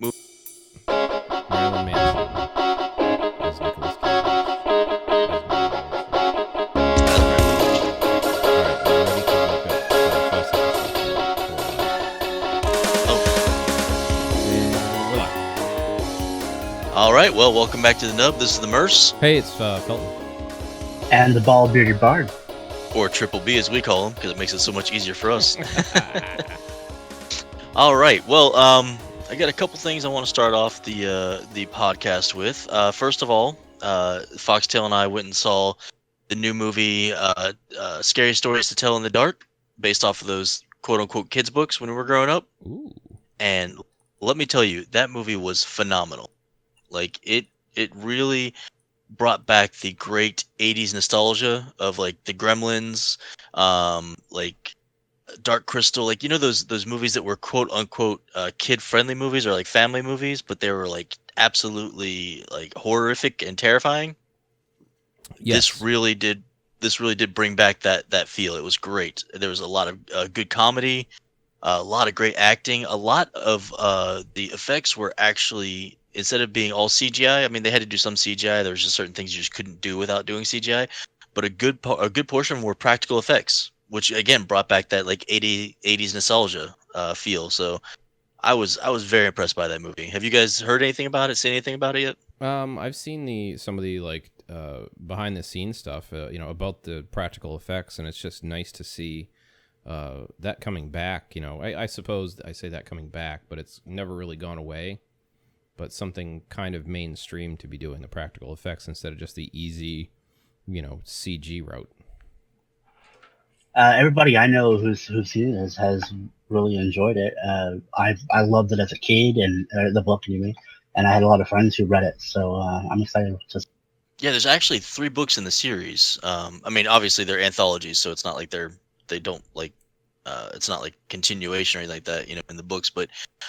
Movie. Marilyn Manson as Nicolas Cage as As Marilyn Murse. Manson. All right, I'm ready to look up 5 seconds left. We're live. Okay. And we're live. All right. Well, welcome back to the Nub. This is the Murse, Hey, it's Felton. And the bald bearded bard. or Triple B as we call him, because it makes it so much easier for us. All right. Well, I got a couple things I want to start off the podcast with. First of all, Foxtail and I went and saw the new movie, "Scary Stories to Tell in the Dark," based off of those quote unquote kids books when we were growing up. Ooh. And let me tell you, that movie was phenomenal. Like it really brought back the great 80s nostalgia of like the Gremlins, like Dark Crystal, like those movies that were quote unquote kid friendly movies or like family movies, but they were like absolutely like horrific and terrifying. This Yes. really did this really did bring back that feel. It was great. There was a lot of good comedy, a lot of great acting. A lot of the effects were actually, instead of being all CGI. I mean, they had to do some CGI. There was just certain things you just couldn't do without doing CGI. But a good portion were practical effects, which again brought back that like 80s nostalgia feel. So I was very impressed by that movie. Have you guys heard anything about it? Seen anything about it yet? I've seen some of the like behind the scenes stuff, about the practical effects, and it's just nice to see that coming back. I suppose I say that coming back, but it's never really gone away. But something kind of mainstream to be doing the practical effects instead of just the easy, CG route. Everybody I know who's seen this has really enjoyed it. I loved it as a kid, and the book anyway. And I had a lot of friends who read it, so I'm excited to. Yeah, there's actually 3 books in the series. I mean, obviously they're anthologies, so it's not like they don't like it's not like continuation or anything like that, in the books. But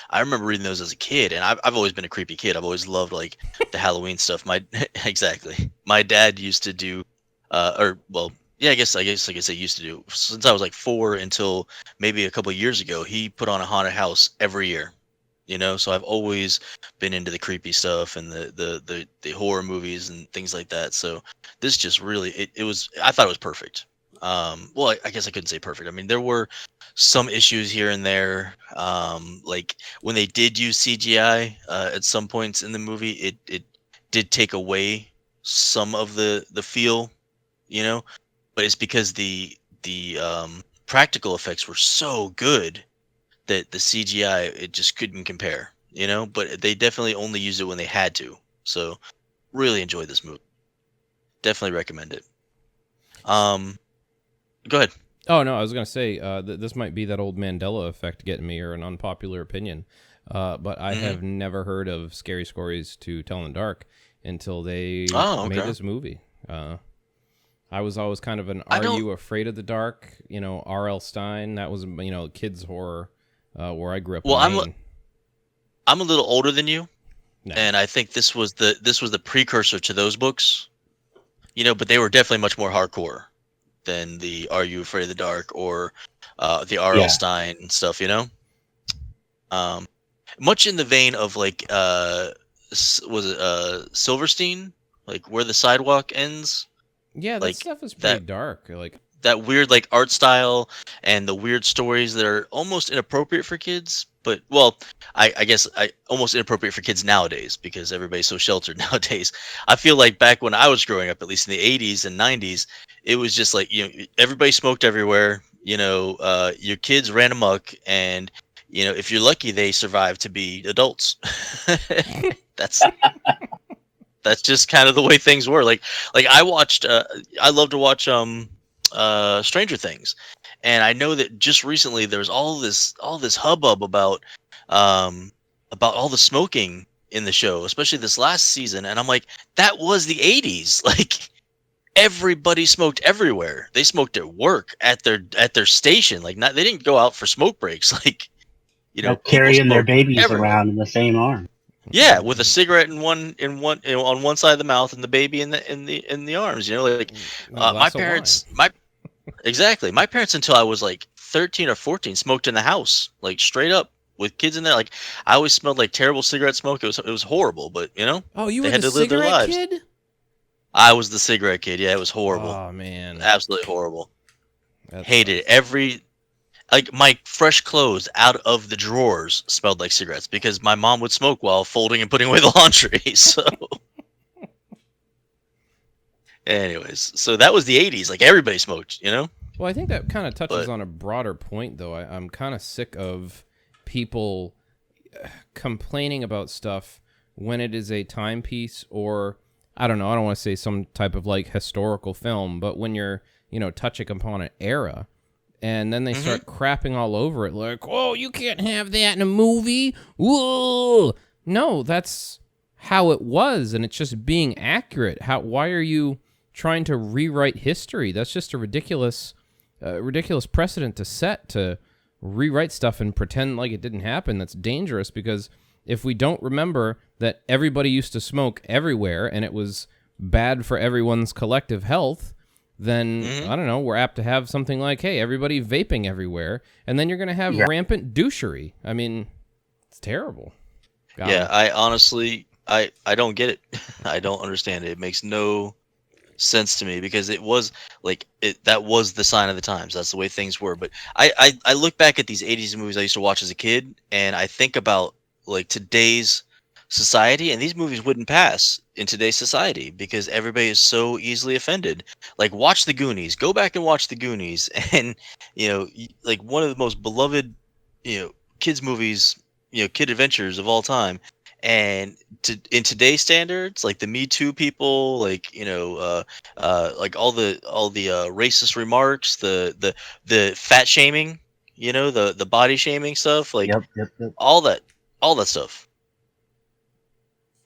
I remember reading those as a kid, and I've always been a creepy kid. I've always loved like the Halloween stuff. My exactly. My dad used to do, or well, yeah, I guess I used to do since I was like 4 until maybe a couple of years ago. He put on a haunted house every year. So I've always been into the creepy stuff and the horror movies and things like that. So this just really it was, I thought it was perfect. Well, I guess I couldn't say perfect. I mean, there were some issues here and there. Like when they did use CGI at some points in the movie, it did take away some of the feel, you know. But it's because the practical effects were so good that the CGI, it just couldn't compare, But they definitely only used it when they had to. So really enjoyed this movie. Definitely recommend it. Go ahead. Oh no, I was gonna say this might be that old Mandela effect getting me, or an unpopular opinion. But I Hmm. have never heard of Scary Stories to Tell in the Dark until they Oh, made okay. this movie. I was always kind of an I "Are don't. you afraid of the dark?" R.L. Stein. That was kids horror where I grew up Well, in Maine. I'm a little older than you, No, and I think this was the precursor to those books. But they were definitely much more hardcore than the Are You Afraid of the Dark or the R.L. Yeah, Stein stuff. Um, Much in the vein of like was it Silverstein, like Where the Sidewalk Ends, yeah, that like stuff is pretty that dark. Like, that weird like art style and the weird stories that are almost inappropriate for kids. But well, I guess almost inappropriate for kids nowadays because everybody's so sheltered nowadays. I feel like back when I was growing up, at least in the 80s and 90s, it was just like everybody smoked everywhere. Your kids ran amok, and if you're lucky, they survive to be adults. that's that's just kind of the way things were. Like I love to watch Stranger Things, and I know that just recently there's all this hubbub about all the smoking in the show, especially this last season, and I'm like, that was the 80s. Like everybody smoked everywhere. They smoked at work, at their station. Like not they didn't go out for smoke breaks. Like people carrying their smoked babies everywhere. around in the same arm. Yeah, with a cigarette on one side of the mouth and the baby in the arms. Like a my glass of wine. parents, my parents until I was like 13 or 14 smoked in the house, like straight up with kids in there. Like I always smelled like terrible cigarette smoke. It was horrible, but Oh, you they were had the to live their cigarette lives. kid? I was the cigarette kid. Yeah, it was horrible. Oh man, Absolutely horrible. that Hated it. sucks. Like my fresh clothes out of the drawers smelled like cigarettes because my mom would smoke while folding and putting away the laundry. So, anyways, so that was the '80s. Like everybody smoked. Well, I think that kind of touches But on a broader point, though. I'm kind of sick of people complaining about stuff when it is a timepiece, or I don't know. I don't want to say some type of like historical film, but when you're touching upon an era. And then they start crapping all over it, like, "Oh, you can't have that in a movie." Whoa! No, that's how it was, and it's just being accurate. Why are you trying to rewrite history? That's just a ridiculous precedent to set, to rewrite stuff and pretend like it didn't happen. That's dangerous, because if we don't remember that everybody used to smoke everywhere and it was bad for everyone's collective health, then, I don't know, we're apt to have something like, hey, everybody vaping everywhere, and then you're going to have rampant douchery. I mean, it's terrible. yeah, I honestly, I don't get it. I don't understand it. It makes no sense to me because it was like that was the sign of the times. That's the way things were. But I look back at these '80s movies I used to watch as a kid, and I think about like today's society, and these movies wouldn't pass in today's society because everybody is so easily offended. Like watch the Goonies. Go back and watch the Goonies, and like one of the most beloved kids movies, kid adventures of all time. And in today's standards, like the Me Too people, like like all the racist remarks, the fat shaming, the body shaming stuff, like Yep. all that stuff.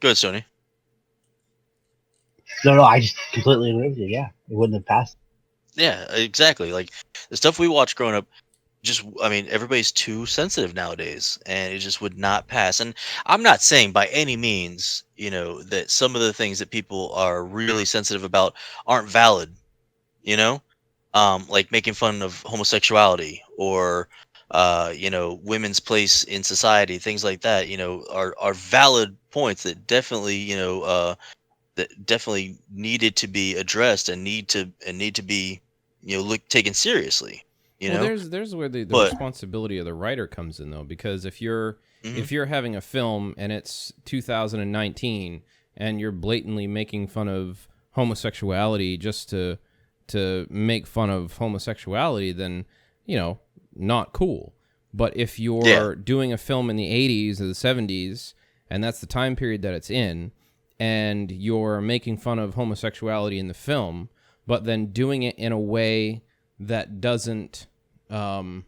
Go ahead, Sony. No, I just completely agree with you. Yeah, it wouldn't have passed. Yeah, exactly. Like the stuff we watched growing up, I mean, everybody's too sensitive nowadays, and it just would not pass. And I'm not saying by any means, that some of the things that people are really sensitive about aren't valid, like making fun of homosexuality or, women's place in society, things like that, are valid points that definitely, that definitely needed to be addressed and need to be, taken seriously. Well, there's where the But responsibility of the writer comes in, though, because if you're mhm, having a film and it's 2019 and you're blatantly making fun of homosexuality just to make fun of homosexuality, then not cool. But if you're yeah, doing a film in the 80s or the 70s, and that's the time period that it's in, and you're making fun of homosexuality in the film, but then doing it in a way that doesn't, I don't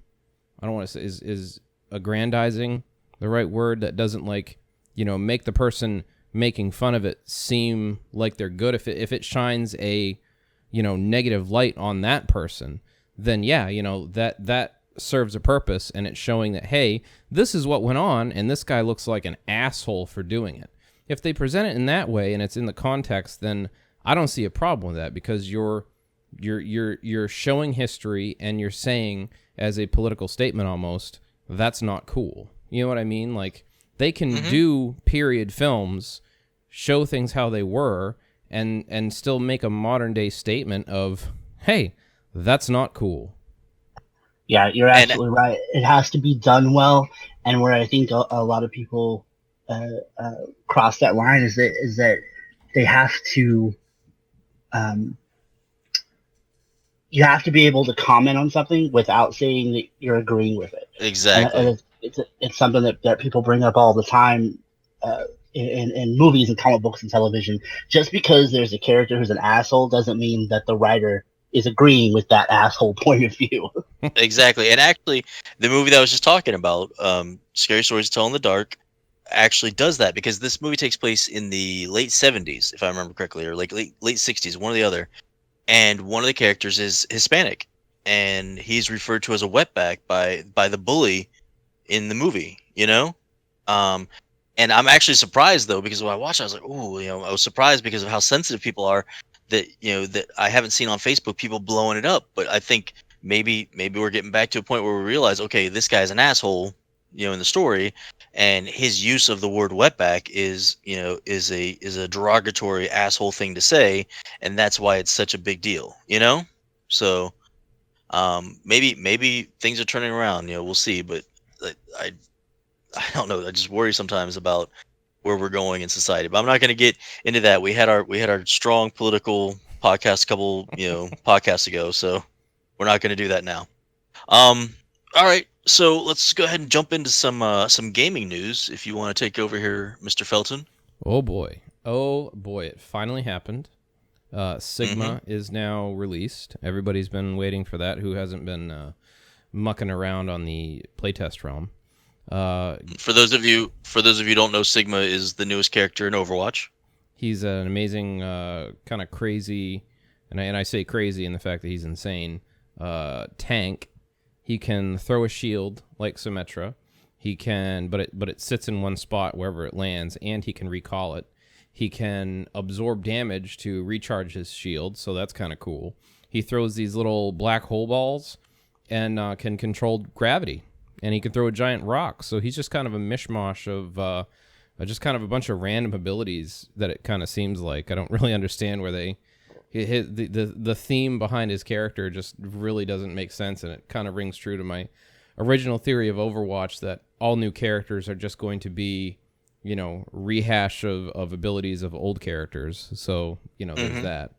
want to say, is aggrandizing the right word? That doesn't make the person making fun of it seem like they're good. If it shines a, negative light on that person, then yeah, that serves a purpose, and it's showing that, hey, this is what went on, and this guy looks like an asshole for doing it. If they present it in that way and it's in the context, then I don't see a problem with that, because you're showing history, and you're saying, as a political statement almost, that's not cool. You know what I mean? Like, they can do period films, show things how they were, and still make a modern day statement of, hey, that's not cool. Yeah, you're and absolutely right. It has to be done well, and where I think a lot of people cross that line is that they have to. You have to be able to comment on something without saying that you're agreeing with it, and exactly. it's something that people bring up all the time in movies and comic books and television. Just because there's a character who's an asshole doesn't mean that the writer is agreeing with that asshole point of view. Exactly. And actually, the movie that I was just talking about, Scary Stories to Tell in the Dark, actually does that because this movie takes place in the late '70s, if I remember correctly, or like late '60s, one or the other. And one of the characters is Hispanic, and he's referred to as a wetback by the bully in the movie. Um, and I'm actually surprised though, because when I watched it, I was like, "Ooh," I was surprised because of how sensitive people are. That I haven't seen on Facebook people blowing it up. But I think maybe we're getting back to a point where we realize, okay, this guy's an asshole. in the story, and his use of the word wetback is a derogatory asshole thing to say, and that's why it's such a big deal. So maybe things are turning around. We'll see, but I I don't know. I just worry sometimes about where we're going in society. But I'm not going to get into that. We had our strong political podcast a couple podcasts ago, so we're not going to do that now. All right. So let's go ahead and jump into some gaming news. If you want to take over here, Mr. Felton. Oh boy, it finally happened. Sigma is now released. Everybody's been waiting for that. Who hasn't been mucking around on the playtest realm? For those of you who don't know, Sigma is the newest character in Overwatch. He's an amazing, kind of crazy, and I say crazy in the fact that he's insane. Tank. He can throw a shield like Symmetra. He can, but it sits in one spot wherever it lands, and he can recall it. He can absorb damage to recharge his shield, so that's kind of cool. He throws these little black hole balls and can control gravity, and he can throw a giant rock. So he's just kind of a mishmash of just kind of a bunch of random abilities that it kind of seems like. I don't really understand where the theme behind his character just really doesn't make sense, and it kind of rings true to my original theory of Overwatch that all new characters are just going to be, rehash of abilities of old characters. So, there's that.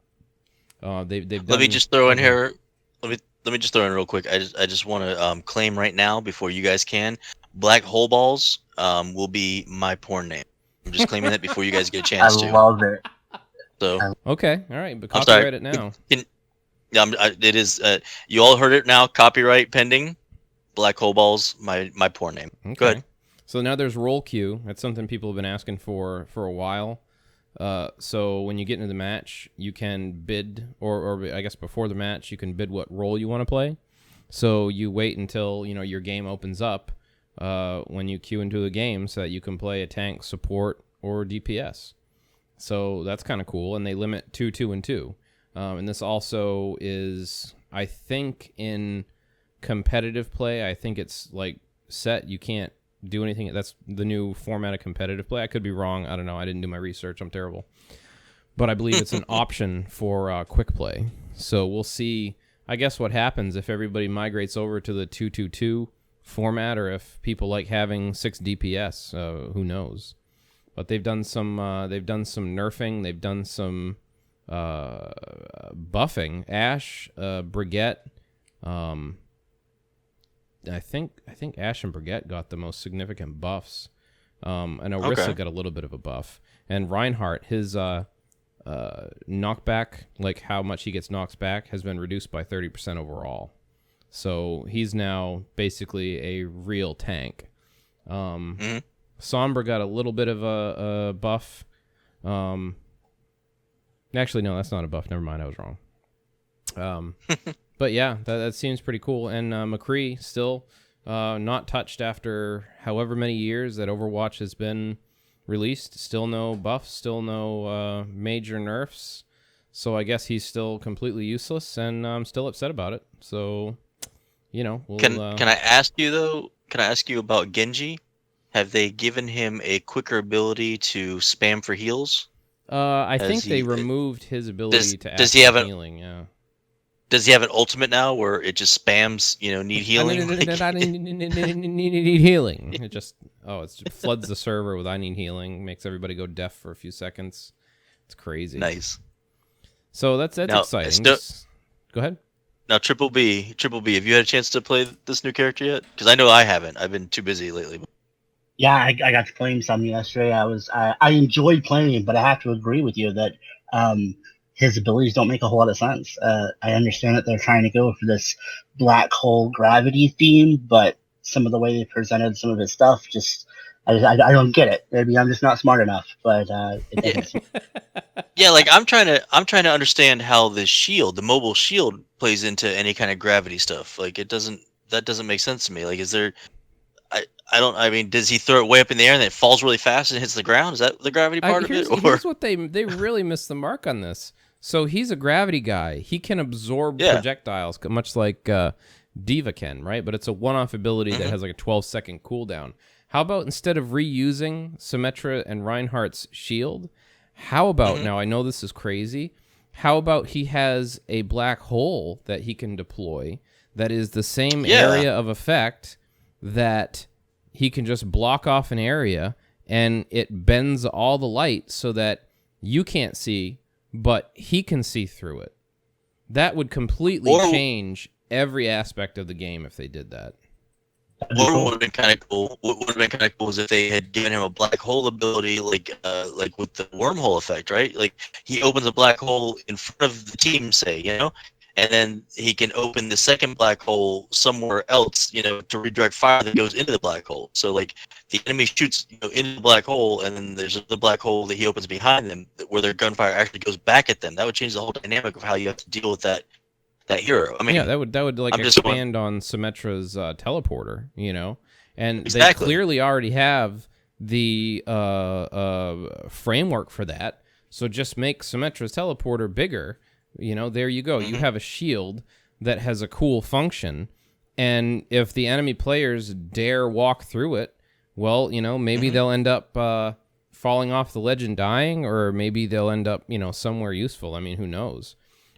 They've done, Let me just throw in here. Let me just throw in real quick. I just want to claim right now before you guys can. Black hole balls will be my porn name. I'm just claiming that before you guys get a chance to. I love it. So okay, all right, but I'm sorry. copyright it now. It is. You all heard it now. Copyright pending. Black hole balls. My porn name. Okay. Go ahead. So now there's roll queue. That's something people have been asking for a while. So when you get into the match, you can bid, or I guess before the match, you can bid what role you want to play. So you wait until your game opens up when you queue into the game, so that you can play a tank, support, or DPS. So that's kind of cool, and they limit 2, 2, and 2. And this also is, I think, in competitive play, I think it's like set. You can't do anything. That's the new format of competitive play. I could be wrong. I don't know. I didn't do my research. I'm terrible. But I believe it's an option for quick play. So we'll see, I guess, what happens if everybody migrates over to the 2-2-2 format, or if people like having 6 DPS. Who knows? But they've done some nerfing. They've done some buffing. Ashe, Brigitte. I think Ashe and Brigitte got the most significant buffs. And Orisa got a little bit of a buff. And Reinhardt, his knockback, like how much he gets knocked back, has been reduced by 30% overall. So he's now basically a real tank. Sombra got a little bit of a buff. Actually, no, that's not a buff. Never mind, I was wrong. But yeah, that seems pretty cool. And McCree still not touched after however many years that Overwatch has been released. Still no buffs, still no major nerfs. So I guess he's still completely useless, and I'm still upset about it. So, we'll, can I ask you though? Can I ask you about Genji? Have they given him a quicker ability to spam for heals? I think they removed his ability to does he have healing. Yeah. Does he have an ultimate now where it just spams, need healing? I need healing. It just it floods the server with I need healing, makes everybody go deaf for a few seconds. It's crazy. Nice. So that's now, exciting. Go ahead. Now, Triple B, have you had a chance to play this new character yet? Because I know I haven't. I've been too busy lately. Yeah, I got to play him some yesterday. I enjoyed playing him, but I have to agree with you that his abilities don't make a whole lot of sense. I understand that they're trying to go for this black hole gravity theme, but some of the way they presented some of his stuff, I don't get it. Maybe I'm just not smart enough, but it doesn't. Yeah, like I'm trying to understand how the mobile shield plays into any kind of gravity stuff. Like that doesn't make sense to me. Like, is there? I mean, does he throw it way up in the air and then it falls really fast and hits the ground? Is that the gravity part of it? Or here's what they really missed the mark on this. So he's a gravity guy. He can absorb projectiles, much like Diva can, right? But it's a one-off ability that has like a 12-second cooldown. How about instead of reusing Symmetra and Reinhardt's shield, how about, now I know this is crazy, how about he has a black hole that he can deploy that is the same area of effect that he can just block off an area and it bends all the light so that you can't see, but he can see through it. That would completely change every aspect of the game if they did that. What would have been kind of cool? What would have been kind of cool is if they had given him a black hole ability, like with the wormhole effect, right? Like he opens a black hole in front of the team, say, and then he can open the second black hole somewhere else, to redirect fire that goes into the black hole. So like the enemy shoots, into the black hole, and then there's the black hole that he opens behind them, where their gunfire actually goes back at them. That would change the whole dynamic of how you have to deal with that hero. I mean, yeah, that would like expand on Symmetra's teleporter, and they clearly already have the framework for that. So just make Symmetra's teleporter bigger. There you go. You have a shield that has a cool function, and if the enemy players dare walk through it, well, maybe they'll end up falling off the ledge and dying, or maybe they'll end up, somewhere useful. I mean, who knows?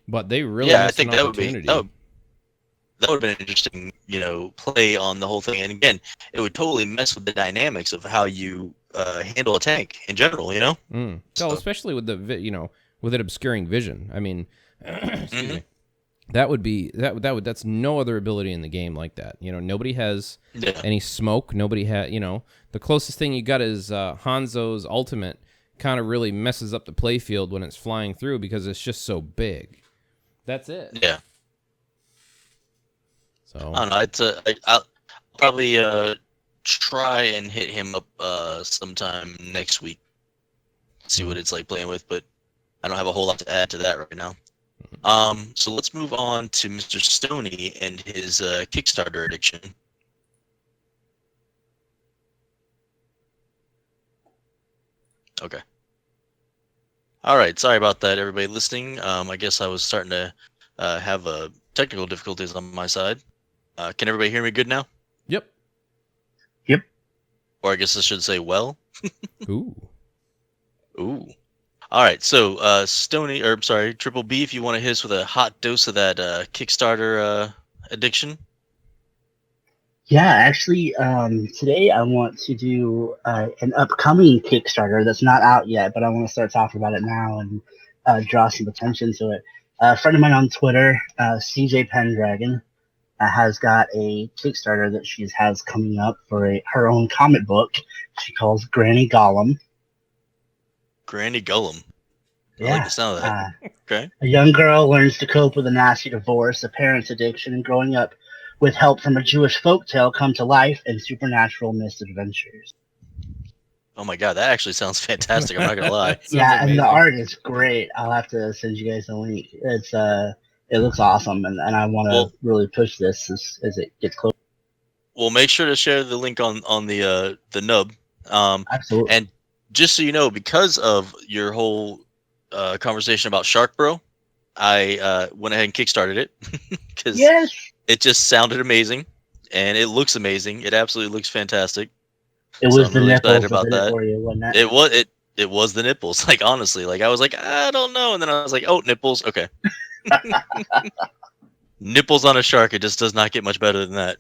But they really missed an opportunity. That would have been an interesting, play on the whole thing. And again, it would totally mess with the dynamics of how you handle a tank in general, So especially with with it obscuring vision. I mean, excuse me. That's no other ability in the game like that. Nobody has any smoke. Nobody has, the closest thing you got is Hanzo's ultimate kind of really messes up the playfield when it's flying through because it's just so big. That's it. Yeah. So I don't know. I'll probably try and hit him up sometime next week. See what it's like playing with, but I don't have a whole lot to add to that right now. So let's move on to Mr. Stoney and his Kickstarter addiction. Okay. All right. Sorry about that, everybody listening. I guess I was starting to have technical difficulties on my side. Can everybody hear me good now? Yep. Or I guess I should say well. Ooh. All right. So Triple B, if you want to hit us with a hot dose of that Kickstarter addiction. Yeah, actually, today I want to do an upcoming Kickstarter that's not out yet, but I want to start talking about it now and draw some attention to it. A friend of mine on Twitter, CJ Pendragon, has got a Kickstarter that she has coming up for her own comic book she calls Granny Gollum. Granny Gollum. I Yeah. like the sound of that. Okay. A young girl learns to cope with a nasty divorce, a parent's addiction, and growing up with help from a Jewish folktale come to life and supernatural misadventures. Oh my god, that actually sounds fantastic. I'm not gonna lie. Yeah, and the art is great. I'll have to send you guys a link. It looks awesome, and I want to really push this as it gets closer. Well, make sure to share the link on the nub. Absolutely. And just so you know, because of your whole conversation about Shark Bro, I went ahead and kickstarted it because it just sounded amazing and it looks amazing. It absolutely looks fantastic. It was I'm the really nipples excited about that. For you, wasn't it? It was the nipples. Like honestly, like I was like, I don't know, and then I was like, oh, nipples. Okay. Nipples on a shark. It just does not get much better than that.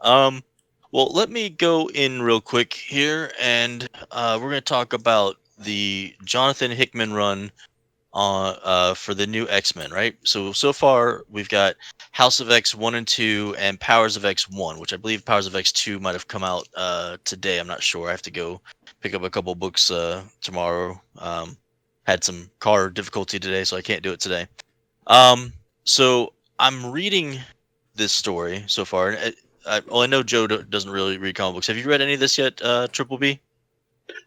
Well, let me go in real quick here, and we're going to talk about the Jonathan Hickman run for the new X-Men, right? So far, we've got House of X 1 and 2 and Powers of X 1, which I believe Powers of X 2 might have come out today. I'm not sure. I have to go pick up a couple books tomorrow. Had some car difficulty today, so I can't do it today. So I'm reading this story so far. I know Joe doesn't really read comic books. Have you read any of this yet, Triple B?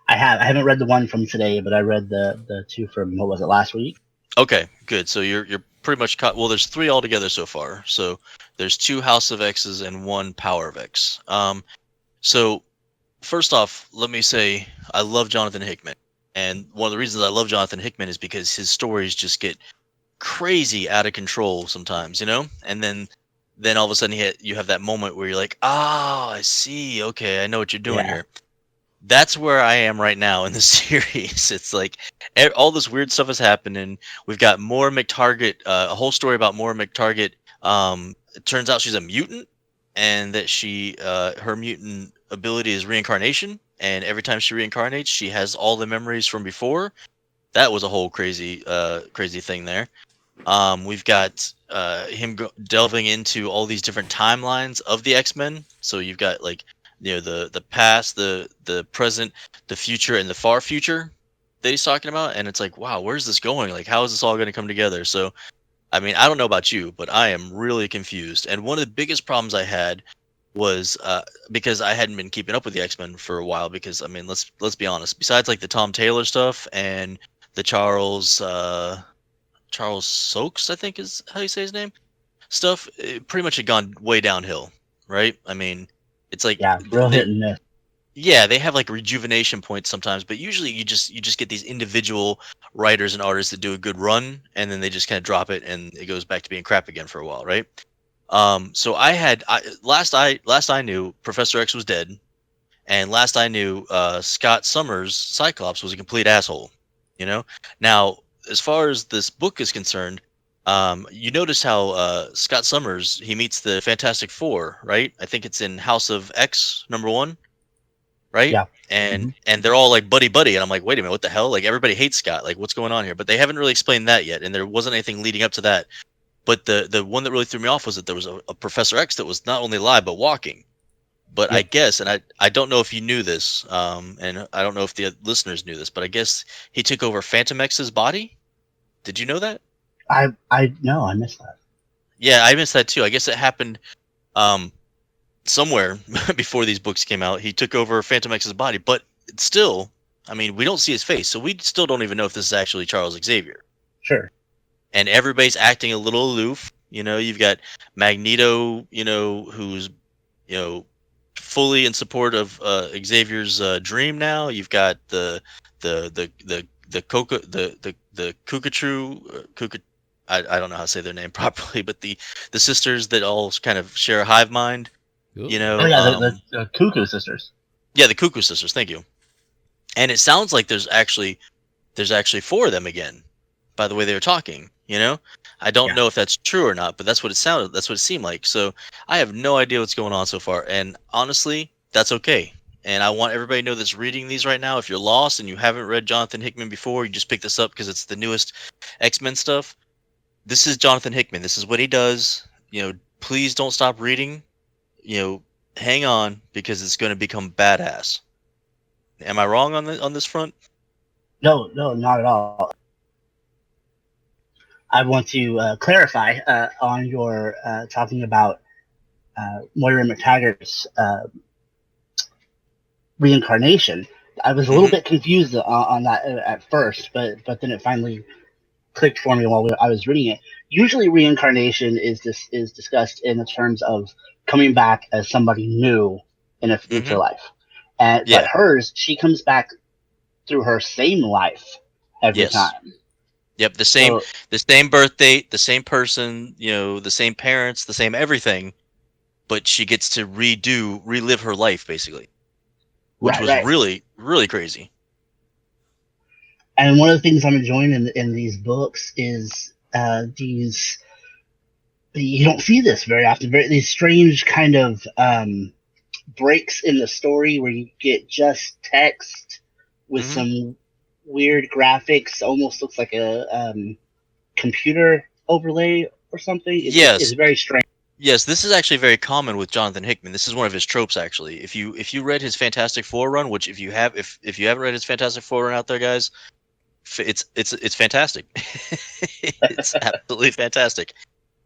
I haven't read the one from today, but I read the two from, what was it, last week? Okay, good. So you're pretty much caught. Well, there's 3 altogether so far. So there's 2 House of X's and 1 Power of X. So first off, let me say I love Jonathan Hickman. And one of the reasons I love Jonathan Hickman is because his stories just get crazy out of control sometimes, and then then all of a sudden you have that moment where you're like, ah, I see. Okay, I know what you're doing Yeah. here. That's where I am right now in the series. It's like all this weird stuff is happening. We've got Moira McTarget, a whole story about Moira McTarget. It turns out she's a mutant, and that her mutant ability is reincarnation. And every time she reincarnates, she has all the memories from before. That was a whole crazy thing there. We've got him delving into all these different timelines of the X-Men. So you've got like, the past, the present, the future, and the far future that he's talking about. And it's like, wow, where's this going? Like, how is this all going to come together? So, I mean, I don't know about you, but I am really confused. And one of the biggest problems I had was because I hadn't been keeping up with the X-Men for a while. Because I mean, let's be honest. Besides like the Tom Taylor stuff and the Charles Soaks, I think is how you say his name, stuff, it pretty much had gone way downhill, right? I mean, it's like Yeah, real hit and miss. yeah, they have like rejuvenation points sometimes, but usually you just get these individual writers and artists that do a good run, and then they just kind of drop it, and it goes back to being crap again for a while, right? So last I knew, Professor X was dead, and last I knew, Scott Summers Cyclops was a complete asshole. You know. Now, as far as this book is concerned, you notice how Scott Summers, he meets the Fantastic Four, right? I think it's in House of X #1, right? Yeah. And they're all like buddy buddy, and I'm like, wait a minute, what the hell? Like everybody hates Scott. Like what's going on here? But they haven't really explained that yet, and there wasn't anything leading up to that. But the one that really threw me off was that there was a Professor X that was not only alive but walking. But I Yep. guess, and I don't know if you knew this, and I don't know if the listeners knew this, but I guess he took over Phantom X's body. Did you know that? I no, I missed that. Yeah, I missed that too. I guess it happened um, somewhere before these books came out. He took over Phantom X's body, but still, I mean, we don't see his face, so we still don't even know if this is actually Charles Xavier. Sure. And everybody's acting a little aloof. You've got Magneto, who's you know fully in support of Xavier's dream now. You've got the Coca the Kukatru Kuka, I don't know how to say their name properly, but the sisters that all kind of share a hive mind. Ooh. Oh yeah, the Cuckoo Sisters. Yeah, the Cuckoo sisters. Thank you. And it sounds like there's actually four of them again, by the way they were talking. I don't Yeah. know if that's true or not, but that's what it sounded. That's what it seemed like. So I have no idea what's going on so far, and honestly, that's okay. And I want everybody to know that's reading these right now. If you're lost and you haven't read Jonathan Hickman before, you just pick this up because it's the newest X-Men stuff. This is Jonathan Hickman. This is what he does. Please don't stop reading. Hang on because it's going to become badass. Am I wrong on this front? No, not at all. I want to clarify on your talking about Moira McTaggart's reincarnation. I was a little Mm-hmm. bit confused on that at first, but then it finally clicked for me while I was reading it. Usually, reincarnation is discussed in the terms of coming back as somebody new in a future Mm-hmm. life, but Yeah. hers, she comes back through her same life every Yes. time. Yep. So The same birth date, the same person, the same parents, the same everything, but she gets to relive her life basically, which was right. really, really crazy. And one of the things I'm enjoying in these books is these. You don't see this very often. These strange kind of breaks in the story where you get just text with Hmm. some weird graphics. Almost looks like a computer overlay or something. It's Yes. very strange. Yes, this is actually very common with Jonathan Hickman. This is one of his tropes, actually. If you read his Fantastic Four run, which if you haven't read his Fantastic Four run out there, guys, it's fantastic. It's absolutely fantastic.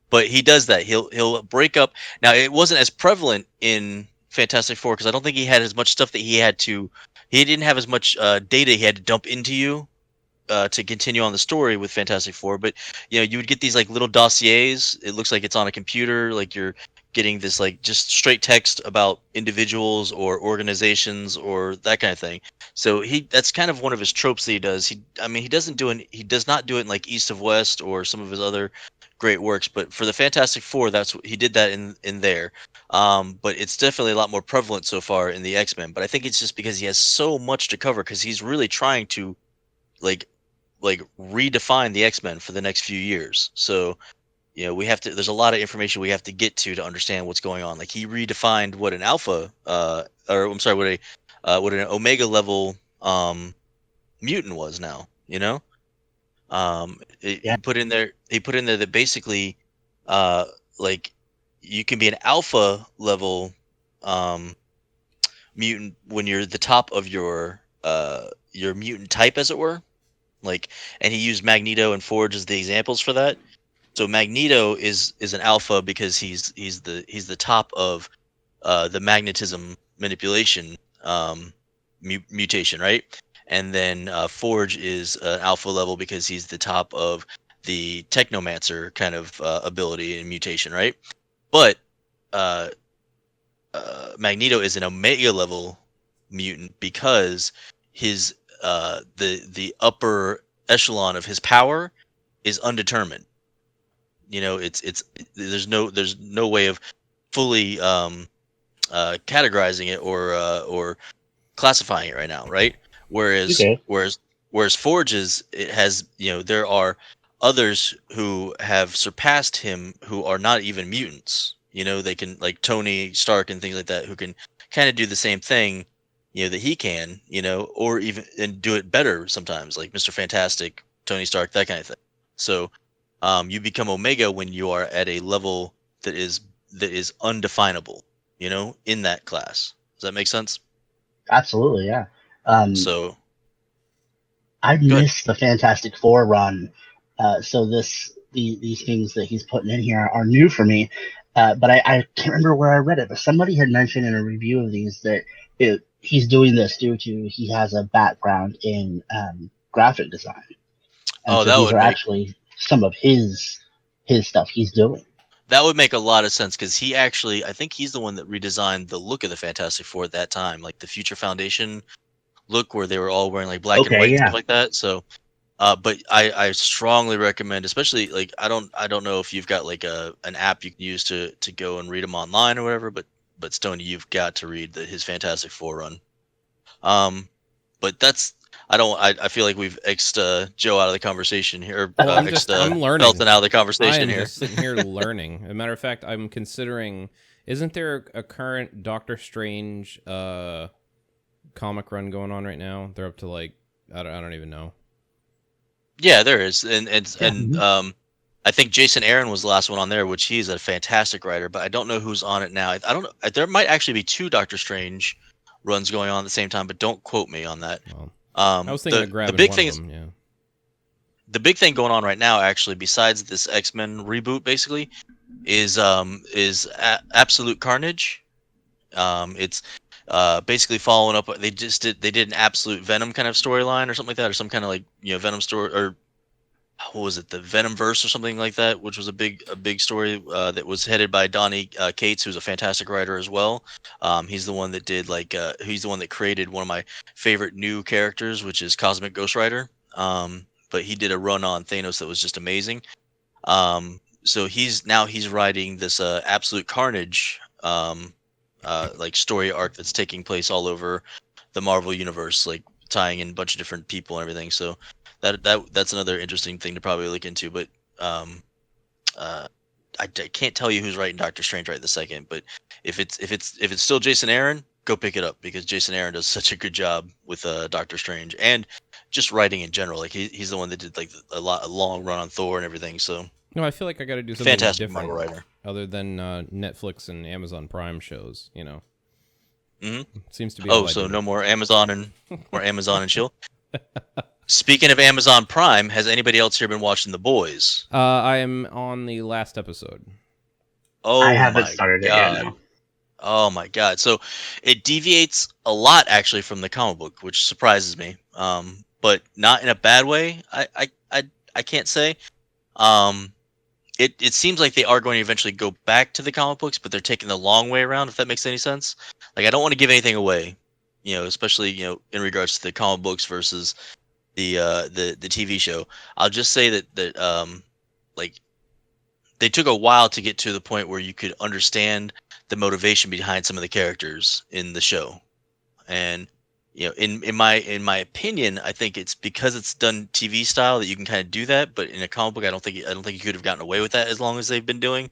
But he does that. He'll break up. Now it wasn't as prevalent in Fantastic Four because I don't think he had as much stuff that he had to. He didn't have as much data he had to dump into you to continue on the story with Fantastic Four. But you would get these like little dossiers. It looks like it's on a computer, like you're getting this like just straight text about individuals or organizations or that kind of thing. So that's kind of one of his tropes that he does. He does not do it in like East of West or some of his other great works. But for the Fantastic Four, that's what he did that in there. But it's definitely a lot more prevalent so far in the X-Men. But I think it's just because he has so much to cover because he's really trying to like redefine the X-Men for the next few years. So we have to. There's a lot of information we have to get to understand what's going on. Like he redefined what an alpha, or I'm sorry, what an omega level mutant was now. Yeah. He put in there. He put in there that basically, uh, like you can be an alpha level um mutant when you're the top of your mutant type, as it were. Like, and he used Magneto and Forge as the examples for that. So Magneto is an alpha because he's the top of the magnetism manipulation mutation, right? And then Forge is an alpha level because he's the top of the technomancer kind of ability and mutation, right? But uh, Magneto is an omega level mutant because his the upper echelon of his power is undetermined. It's there's no way of fully categorizing it or classifying it right now, right? Whereas Okay. whereas whereas Forges, it has, there are others who have surpassed him who are not even mutants. They can, like Tony Stark and things like that, who can kind of do the same thing, that he can, or even and do it better sometimes, like Mr. Fantastic, Tony Stark, that kind of thing. So you become Omega when you are at a level that is undefinable, in that class. Does that make sense? Absolutely, yeah. Um, So I go ahead. missed the Fantastic Four run, so these things that he's putting in here are new for me. But I can't remember where I read it, but somebody had mentioned in a review of these that he's doing this due to he has a background in graphic design, and Oh, so these are actually some of his stuff he's doing. that would make a lot of sense because he actually, I think he's the one that redesigned the look of the Fantastic Four at that time, like the Future Foundation look where they were all wearing like black and Okay, white and stuff yeah. like that. So but I strongly recommend, especially, like, I don't know if you've got like an app you can use to go and read them online or whatever, but Stoney, you've got to read his Fantastic Four run. Um, but that's I don't I feel like we've xed Joe out of the conversation here, or Well, xed I'm learning. Felton out of the I conversation am here. just sitting here learning. As a matter of fact, I'm considering. Isn't there a current Doctor Strange comic run going on right now? They're up to like I don't even know. Yeah, there is, and and Yeah. and I think Jason Aaron was the last one on there, which he's a fantastic writer, but I don't know who's on it now. I don't know. There might actually be two Doctor Strange runs going on at the same time, but don't quote me on that. Well, I Um, was thinking the of the grabbing big one of thing is them. Yeah. the big thing going on right now, actually, besides this X-Men reboot, basically, is Absolute Carnage. It's basically following up. They did an Absolute Venom kind of storyline or something like that, or some kind of, like, Venom story, or what was it, the Venom verse or something like that, which was a big story that was headed by Donnie Cates, who's a fantastic writer as well. He's the one that did, like, he's the one that created one of my favorite new characters, which is Cosmic Ghost Rider. But he did a run on Thanos that was just amazing. So he's writing this Absolute Carnage like story arc that's taking place all over the Marvel universe, like tying in a bunch of different people and everything. So that's another interesting thing to probably look into. But um, uh, I can't tell you who's writing Doctor Strange right this second. But if it's still Jason Aaron, go pick it up because Jason Aaron does such a good job with Doctor Strange and just writing in general. Like he's the one that did like a long run on Thor and everything. So No, I feel like I got to do something fantastic Marvel different writer. other than Netflix and Amazon Prime shows. Hmm. Seems to be Oh, all I so do. no more Amazon and chill. Speaking of Amazon Prime, has anybody else here been watching The Boys? I am on the last episode. I Oh haven't my started it yet. god. No. Oh my god. So it deviates a lot actually from the comic book, which surprises me. But not in a bad way. I can't say. Um it seems like they are going to eventually go back to the comic books, but they're taking the long way around, if that makes any sense. Like, I don't want to give anything away, especially, in regards to the comic books versus the TV show. I'll just say that like they took a while to get to the point where you could understand the motivation behind some of the characters in the show. And in my opinion, I think it's because it's done TV style that you can kind of do that. But in a comic book, I don't think you could have gotten away with that as long as they've been doing.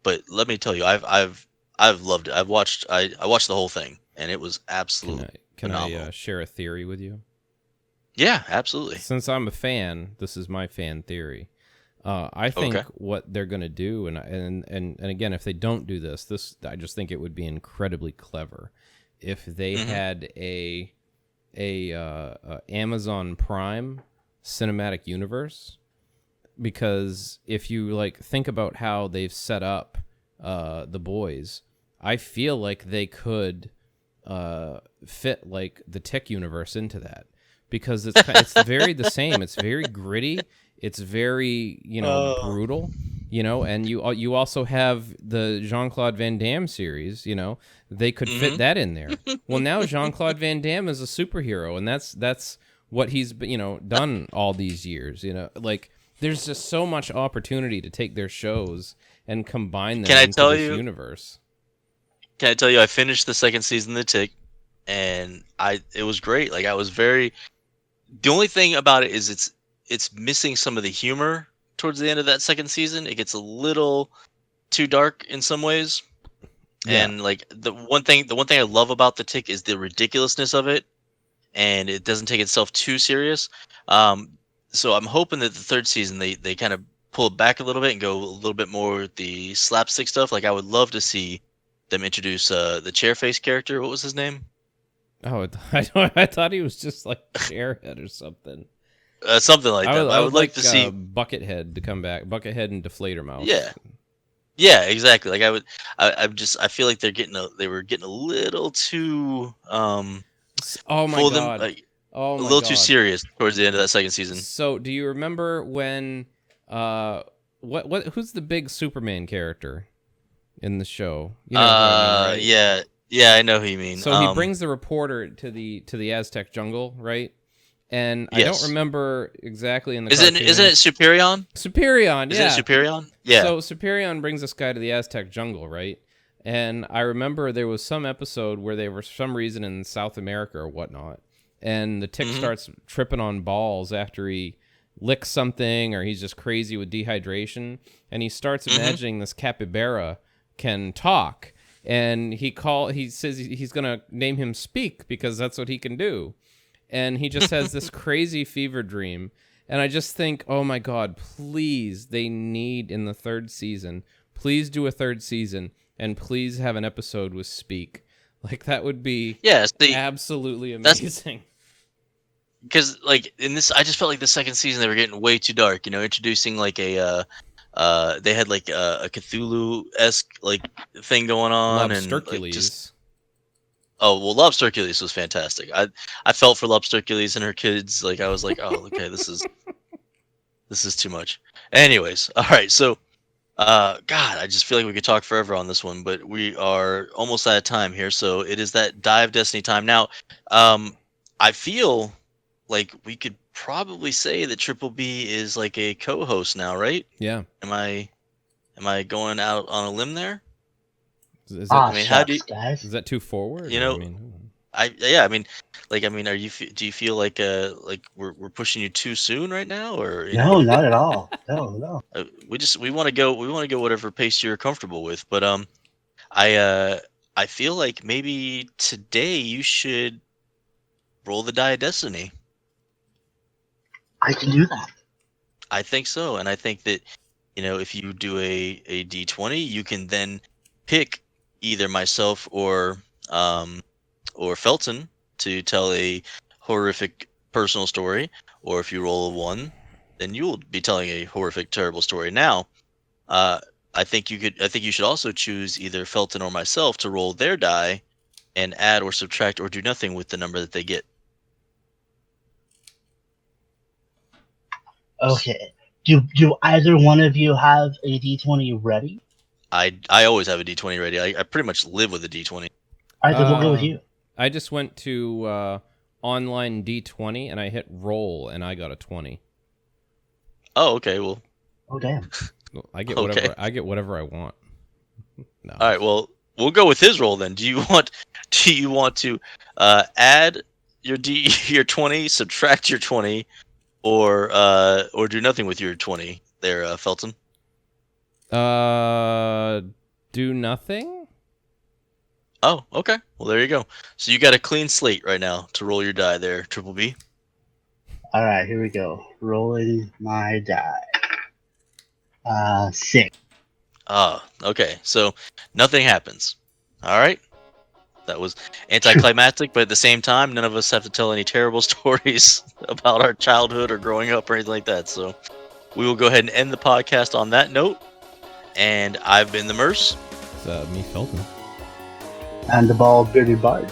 But let me tell you, I've loved it. I watched the whole thing, and it was Can absolutely I phenomenal. share a theory with you? Yeah, absolutely. Since I'm a fan, this is my fan theory. I think Okay. what they're going to do, and again, if they don't do this, I just think it would be incredibly clever if they Hmm. had a Amazon Prime cinematic universe. Because if you like think about how they've set up the boys, I feel like they could fit like the Tick universe into that, because it's very the same. It's very gritty. It's very Oh. brutal. And you also have the Jean-Claude Van Damme series. They could fit Hmm. that in there. Well, now Jean-Claude Van Damme is a superhero, and that's what he's done all these years. Like there's just so much opportunity to take their shows and combine Can them I into tell this you? universe. Can I tell you? I finished the second season of The Tick, and it was great. Like I was very. The only thing about it is it's missing some of the humor towards the end of that second season. It gets a little too dark in some ways. Yeah. And like the one thing I love about The Tick is the ridiculousness of it, and it doesn't take itself too serious. Um, so I'm hoping that the third season they kind of pull it back a little bit and go a little bit more with the slapstick stuff. Like I would love to see them introduce the Chairface character. What was his name? Oh, I thought he was just like Chairhead or something. Something like I that. would But I I would would like like to see. Buckethead to come back. Buckethead and Deflator Mouse. Yeah, yeah, exactly. Like I would. I feel like they were getting a little too Oh my full of them, god. like Oh a my little too god. serious towards the end of that second season. So, do you remember when who's the big Superman character in the show? You know who I mean, right? Yeah, yeah, I know who you mean. So he brings the reporter to the Aztec jungle, right? And I don't Yes. remember exactly in the Isn't it cartoon. Superion? Superion, Isn't it yeah. Superion? Yeah. So Superion brings this guy to the Aztec jungle, right? And I remember there was some episode where they were for some reason in South America or whatnot, and the Tick Hmm. starts tripping on balls after he licks something, or he's just crazy with dehydration, and he starts Hmm. imagining this capybara can talk, and he says he's gonna name him Speak because that's what he can do, and he just has this crazy fever dream. And I just think, oh my God, please, they need in the third season, please do a third season and please have an episode with Speak. Like that would be Yeah. See, absolutely that's amazing. because like in this, I just felt like the second season they were getting way too dark. Introducing like they had like a Cthulhu esque like thing going on, and like just Lobstercules. oh well, Lobster Hercules was fantastic. I felt for Lobster Hercules and her kids. Like I was like, oh okay, this is too much. Anyways, all right, so God, I just feel like we could talk forever on this one, but we are almost out of time here. So it is that Dive Destiny time. Now, I feel like we could probably say that Triple B is like a co-host now, right? Yeah. Am I going out on a limb there? Is that Ah, I mean, how do shucks, guys. is that too forward? you Or I know? mean, Yeah, I mean, are you do you feel like we're pushing you too soon right now, or No, not at all. No, no. we want to go whatever pace you're comfortable with, but I uh I feel like maybe today you should roll the die of destiny. I can do that. I think so, and I think that if you do a d20, you can then pick either myself or Felton to tell a horrific personal story, or if you roll a one, then you'll be telling a horrific, terrible story. Now, uh, I think you should also choose either Felton or myself to roll their die and add or subtract or do nothing with the number that they get. Okay. Do either one of you have a D20 ready? I always have a d20 ready. I pretty much live with a d20. All right, then we'll go with uh, you. I just went to online D20 and I hit roll and I got a 20. Oh, okay. Well, Oh, damn. I get Okay. whatever I get whatever I want. No. All right. Well, we'll go with his roll then. Do you want to add your 20, subtract your 20, or do nothing with your 20 there, Felton? Do nothing? Oh, okay. Well, there you go. So you got a clean slate right now to roll your die there, Triple B. All right, here we go. Rolling my die. 6. Ah, okay. So nothing happens. All right. That was anticlimactic, but at the same time, none of us have to tell any terrible stories about our childhood or growing up or anything like that. So we will go ahead and end the podcast on that note. And I've been the Murse. It's me, Felton. And the bald bearded bard.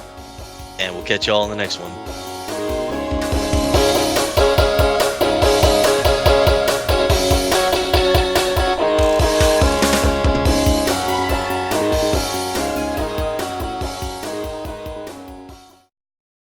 And we'll catch you all in the next one.